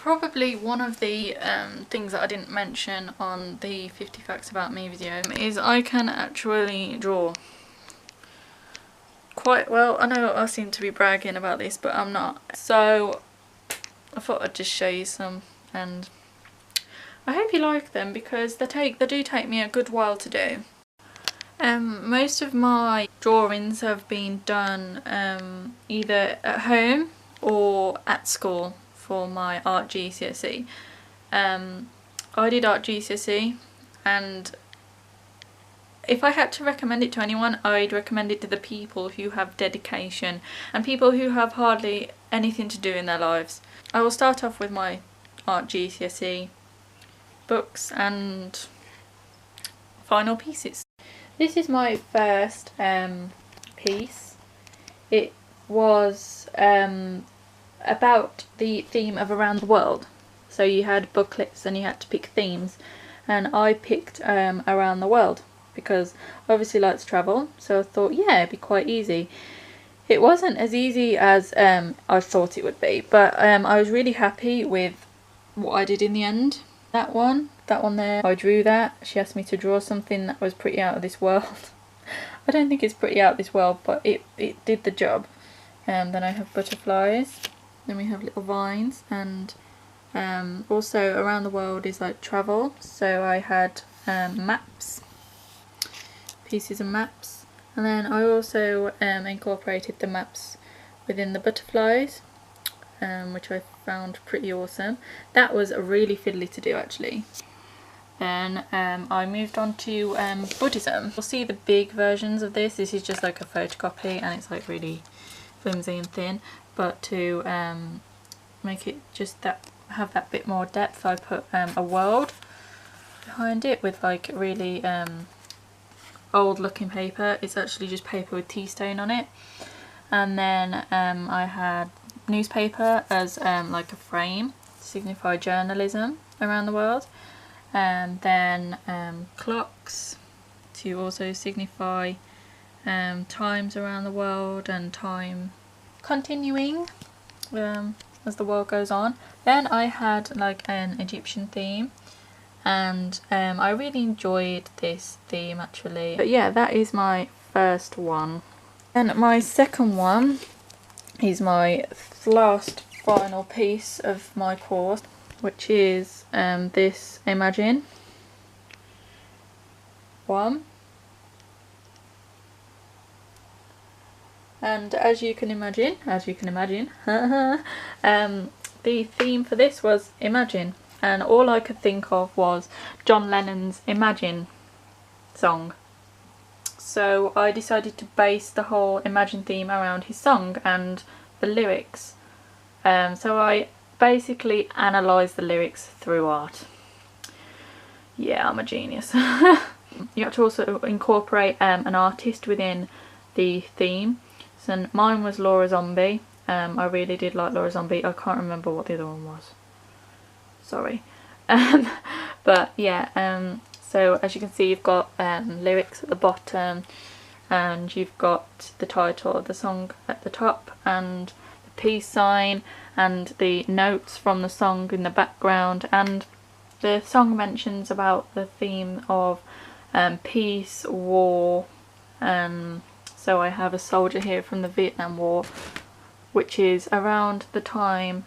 Probably one of the things that I didn't mention on the 50 Facts About Me video is I can actually draw quite well. I know I seem to be bragging about this, but I'm not. So I thought I'd just show you some, and I hope you like them because they do take me a good while to do. Most of my drawings have been done either at home or at school for my art GCSE. I did art GCSE, and if I had to recommend it to anyone, I'd recommend it to the people who have dedication and people who have hardly anything to do in their lives. I will start off with my art GCSE books and final pieces. This is my first piece. It was about the theme of around the world. So you had booklets and you had to pick themes, and I picked around the world because I obviously like to travel, so I thought, yeah, it'd be quite easy. It wasn't as easy as I thought it would be, but I was really happy with what I did in the end. That one there, I drew that. She asked me to draw something that was pretty out of this world. I don't think it's pretty out of this world, but it did the job. Then I have butterflies, then we have little vines, and also around the world is like travel. So I had maps, pieces of maps, and then I also incorporated the maps within the butterflies, which I found pretty awesome. That was really fiddly to do actually. Then I moved on to Buddhism. You'll see the big versions of this. This is just like a photocopy and it's like really flimsy and thin, but to make it just have that bit more depth, I put a world behind it with like really old looking paper. It's actually just paper with tea stain on it. And then I had newspaper as like a frame to signify journalism around the world, and then clocks to also signify times around the world and time continuing as the world goes on. Then I had like an Egyptian theme, and I really enjoyed this theme actually. But yeah, that is my first one. And my second one is my last final piece of my course, which is this Imagine one. And as you can imagine, the theme for this was Imagine, and all I could think of was John Lennon's Imagine song. So I decided to base the whole Imagine theme around his song and the lyrics. So I basically analysed the lyrics through art. Yeah, I'm a genius. You have to also incorporate an artist within the theme. So mine was Laura Zombie. I really did like Laura Zombie. I can't remember what the other one was. Sorry. But yeah, so as you can see, you've got lyrics at the bottom, and you've got the title of the song at the top, and the peace sign, and the notes from the song in the background. And the song mentions about the theme of peace, war, so I have a soldier here from the Vietnam War, which is around the time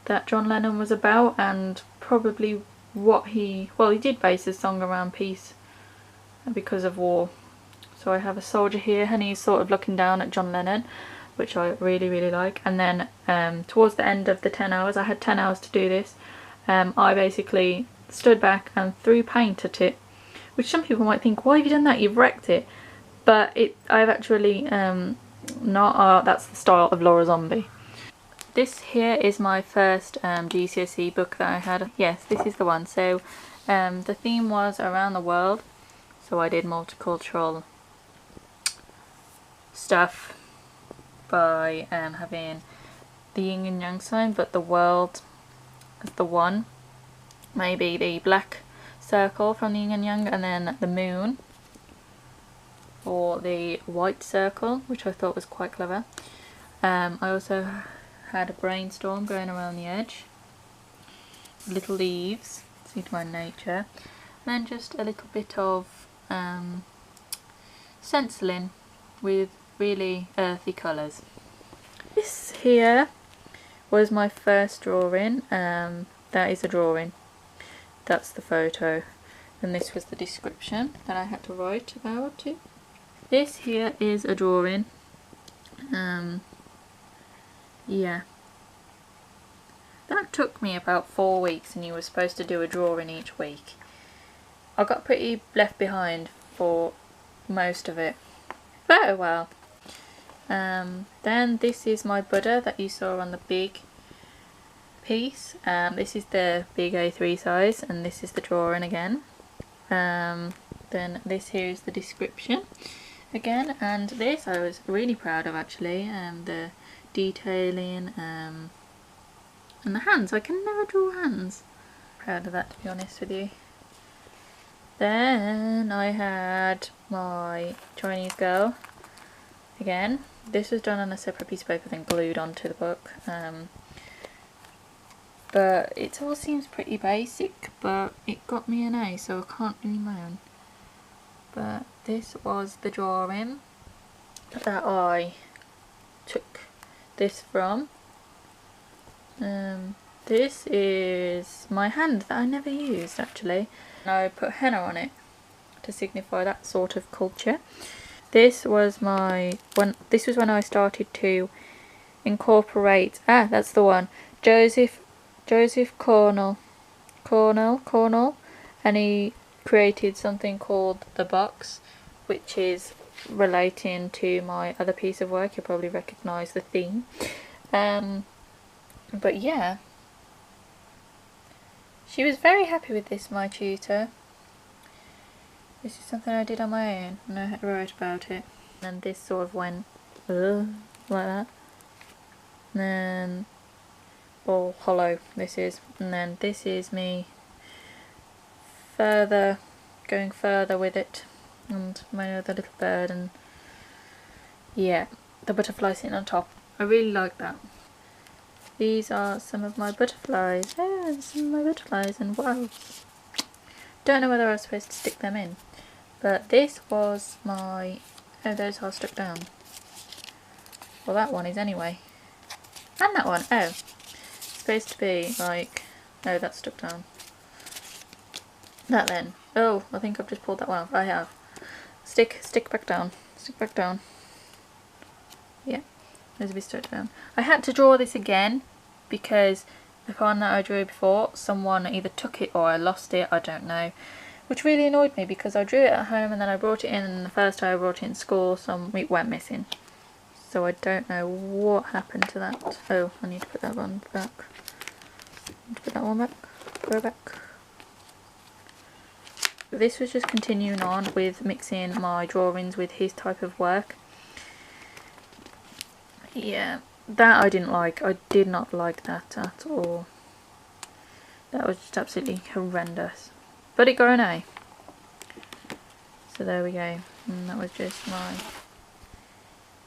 that John Lennon was about, and probably what he did base his song around peace because of war. So I have a soldier here and he's sort of looking down at John Lennon, which I really like. And then towards the end of the 10 hours, I had 10 hours to do this, I basically stood back and threw paint at it, which some people might think, why have you done that, you've wrecked it. But I've actually not, that's the style of Laura Zombie. This here is my first GCSE book that I had. Yes, this is the one. So the theme was around the world, so I did multicultural stuff by having the yin and yang sign, but the world as the one, maybe the black circle from the yin and yang, and then the moon or the white circle, which I thought was quite clever. I also had a brainstorm going around the edge, little leaves, see my nature, and then just a little bit of stenciling with really earthy colours. This here was my first drawing. That is a drawing, that's the photo, and this was the description that I had to write about it. This here is a drawing. Yeah, that took me about 4 weeks, and you were supposed to do a drawing each week. I got pretty left behind for most of it, but oh well. Then this is my Buddha that you saw on the big piece. This is the big A3 size, and this is the drawing again. Then this here is the description again, and this I was really proud of actually, the detailing and the hands. I can never draw hands. Proud of that, to be honest with you. Then I had my Chinese girl again. This was done on a separate piece of paper then glued onto the book. But it all seems pretty basic, but it got me an A, so I can't really moan. But this was the drawing that I took this from. This is my hand that I never used actually. I put henna on it to signify that sort of culture. This was this was when I started to incorporate, that's the one, Joseph Cornell, and he created something called The Box, which is relating to my other piece of work. You'll probably recognise the theme. But yeah, she was very happy with this, my tutor. This is something I did on my own, and I had to write about it. And this sort of went like that. And then all hollow this is, and then this is me going further with it, and my other little bird, and yeah, the butterfly sitting on top. I really like that. These are some of my butterflies. Oh, some of my butterflies, and wow, don't know whether I was supposed to stick them in, but this was my, oh, those are stuck down. Well, that one is anyway, and that one, oh, supposed to be like, oh, that's stuck down. That then, oh, I think I've just pulled that one off. I have. Stick back down, stick back down. Yeah, there's a bit stuck down. I had to draw this again because the one that I drew before, someone either took it or I lost it, I don't know, which really annoyed me because I drew it at home and then I brought it in, and the first time I brought it in school it went missing. So I don't know what happened to that. Oh, I need to put that one back. Put that one back. Go back. This was just continuing on with mixing my drawings with his type of work. Yeah, that I didn't like. I did not like that at all. That was just absolutely horrendous. But it got an A. So there we go. And that was just my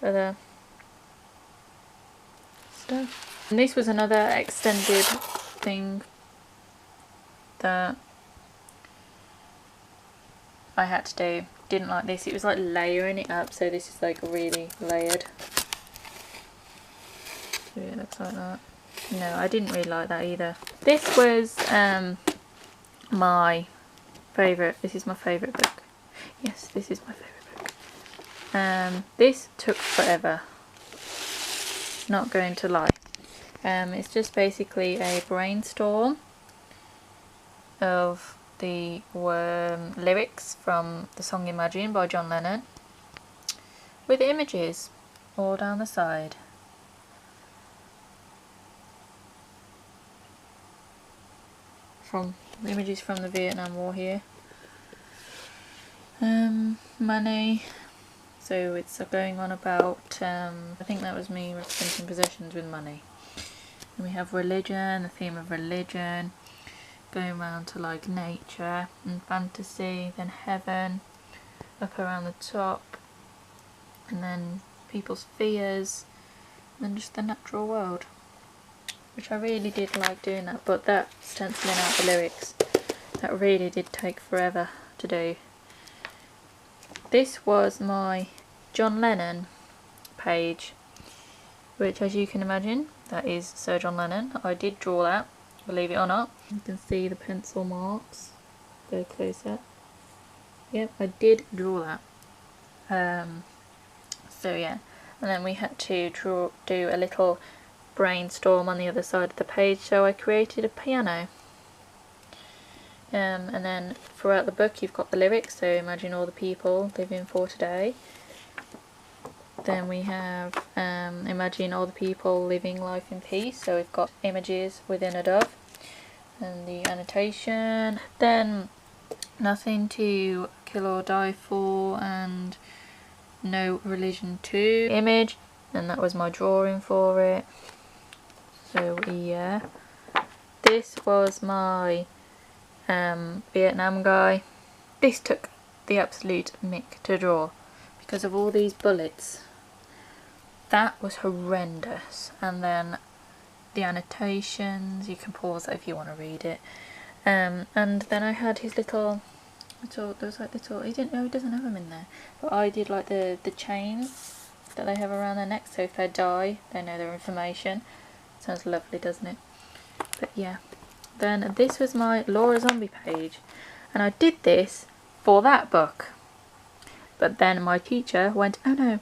other stuff. And this was another extended thing that I had to do. Didn't like this. It was like layering it up, so this is like really layered. So it looks like that. No, I didn't really like that either. This was my favourite. This is my favourite book. Yes, this is my favourite book. This took forever. Not going to lie. It's just basically a brainstorm of the lyrics from the song Imagine by John Lennon with images all down the side. From images from the Vietnam War here. Money. So it's going on about, I think that was me representing possessions with money. And we have religion, the theme of religion, going around to like nature and fantasy, then heaven, up around the top, and then people's fears, and then just the natural world. which I really did like doing that, but that stenciling out the lyrics, that really did take forever to do. This was my John Lennon page, which, as you can imagine, that is Sir John Lennon. I did draw that, believe it or not. You can see the pencil marks. Go closer. Yep, I did draw that. So yeah, and then we had to do a little brainstorm on the other side of the page, so I created a piano. And then throughout the book you've got the lyrics, so imagine all the people living for today. Then we have imagine all the people living life in peace, so we've got images within a dove, and the annotation. Then nothing to kill or die for, and no religion too. Image, and that was my drawing for it. So yeah, this was my Vietnam guy. This took the absolute mick to draw because of all these bullets. That was horrendous. And then the annotations, you can pause it if you want to read it. And then I had his little, there was like little, he doesn't have them in there, but I did like the chains that they have around their neck, so if they die they know their information. Sounds lovely, doesn't it? But yeah, then this was my Laura Zombie page, and I did this for that book, but then my teacher went, oh no,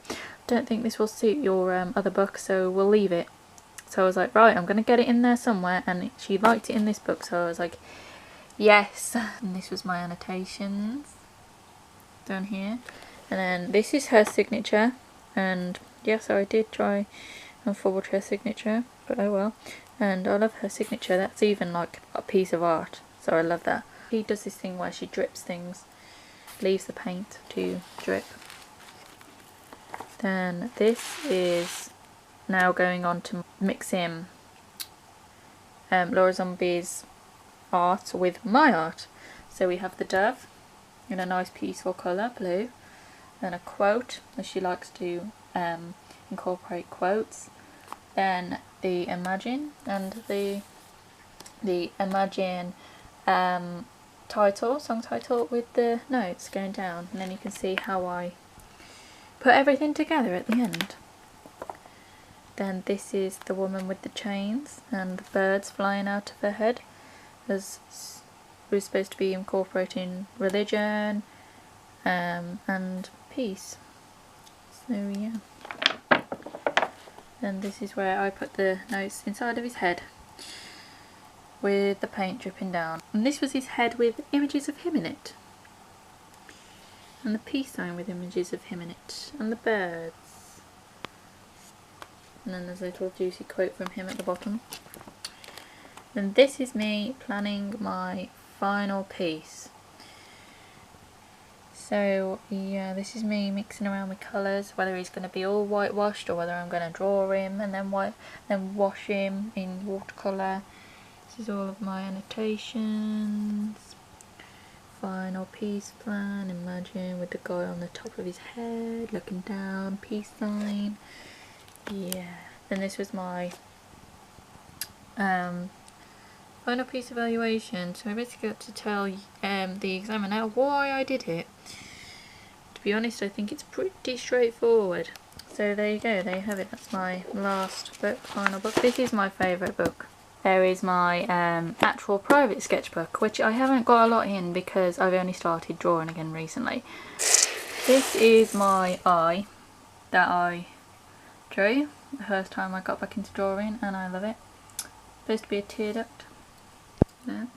don't think this will suit your other book, so we'll leave it. So I was like, right, I'm gonna get it in there somewhere, and she liked it in this book, so I was like, yes. And this was my annotations down here, and then this is her signature, and yeah, so I did try and forward her signature, but oh well. And I love her signature, that's even like a piece of art, so I love that. She does this thing where she drips things, leaves the paint to drip. Then this is now going on to mix in Laura Zombie's art with my art. So we have the dove in a nice peaceful colour, blue, then a quote, as she likes to incorporate quotes, then the imagine, and the imagine title, song title, with the notes going down, and then you can see how I put everything together at the end. Then this is the woman with the chains and the birds flying out of her head, as we're supposed to be incorporating religion and peace. So yeah. Then this is where I put the notes inside of his head with the paint dripping down. And this was his head with images of him in it. And the peace sign with images of him in it. And the birds. And then there's a little juicy quote from him at the bottom. And this is me planning my final piece. So yeah, this is me mixing around with colours, whether he's going to be all whitewashed or whether I'm going to draw him and then wash him in watercolour. This is all of my annotations. Final piece plan, imagine, with the guy on the top of his head looking down, peace sign. Yeah. Then this was my final piece evaluation. So I basically got to tell the examiner why I did it. To be honest, I think it's pretty straightforward. So there you go, there you have it. That's my last book, final book. This is my favourite book. There is my actual private sketchbook, which I haven't got a lot in because I've only started drawing again recently. This is my eye that I drew the first time I got back into drawing, and I love it. Supposed to be a tear duct there.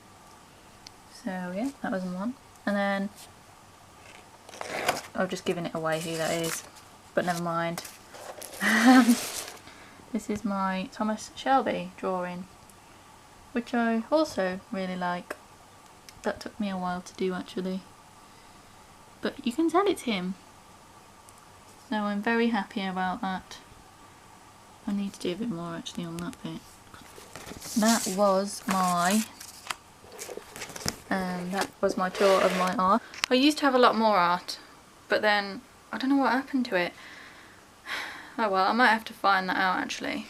So yeah, that was one. And then I've just given it away who that is, but never mind. This is my Thomas Shelby drawing, which I also really like. That took me a while to do actually, but you can tell it's him, so I'm very happy about that. I need to do a bit more actually on that bit. That was my tour of my art. I used to have a lot more art, but then I don't know what happened to it. Oh well, I might have to find that out actually.